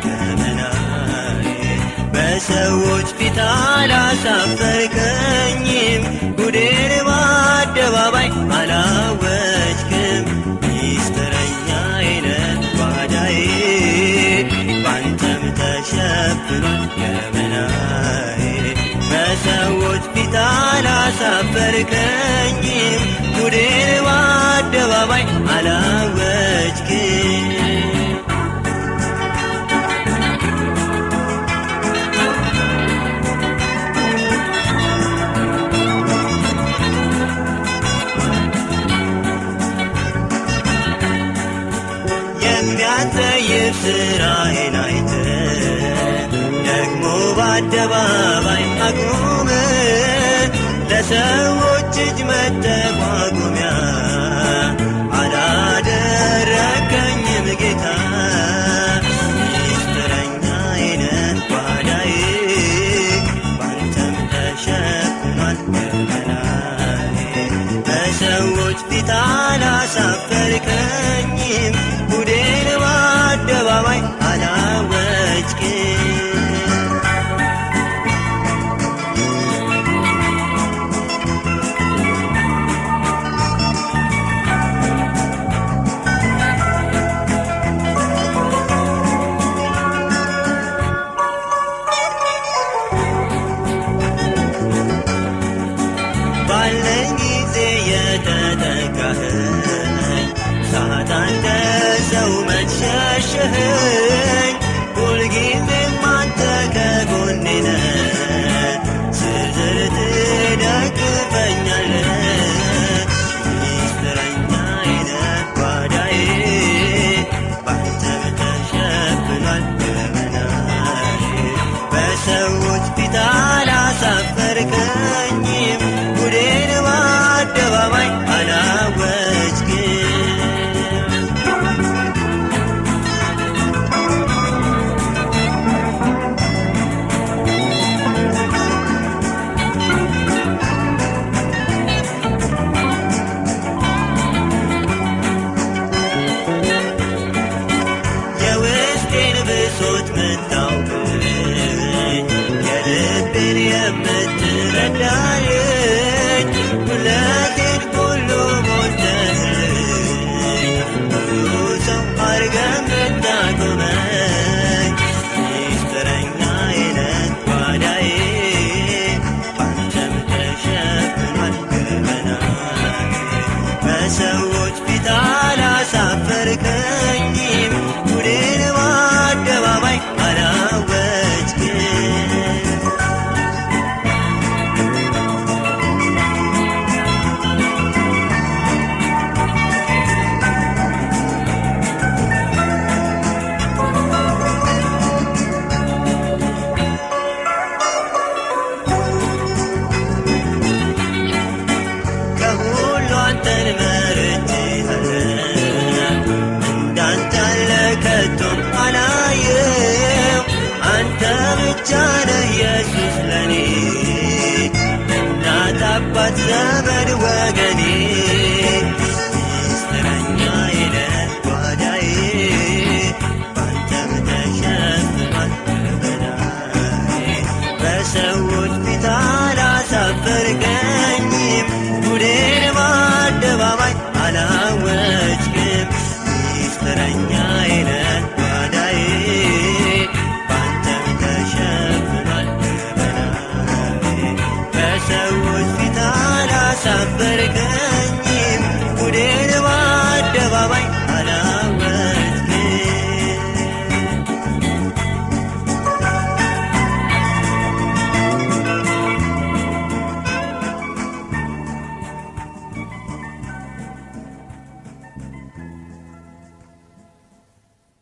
ገመናዬ በሰዎች ፊት አላሳፈርከኝም ጉዴን በአደባባይ አላወጅክም ሚስጥረኛዬ ነህ ጓዳዬ ባንተም ተሸፍኗል ገመናዬ በሰዎች ፊት አላሳፈርከኝም ጉዴን በአደባባይ አላወጅክም የሚያጸይፍ ሥራዬን አይተህ ደግሞ በአደባባይ አቁመህ ለሰዎች እጅ መጠቋቆሚያ አላደረከኝም ጌታ ሚስጥረኛዬ ነህ ጓዳዬ ባንተም ተሸፍኗል ገመናዬ በሰዎች ፊት አላሳፈርከኝም ጉዴን በአደባባይ አላወጅክም ባለኝ ጊዜ የተጠጋኸኝ ሳጣን ከሰው መሸሸኸኝ ሁልጊዜም አንተ ከጎኔ ነህ ስዝል ትደግፈኛለህ ሚስጥረኛዬ ነህ ጓዳዬ ባንተም ተሸፍኗል ገመናዬ በሰዎች ፊት አላሳፈርከኝም ጉዴን በአደባባይ አላወጅክም የውስጤን ብሶት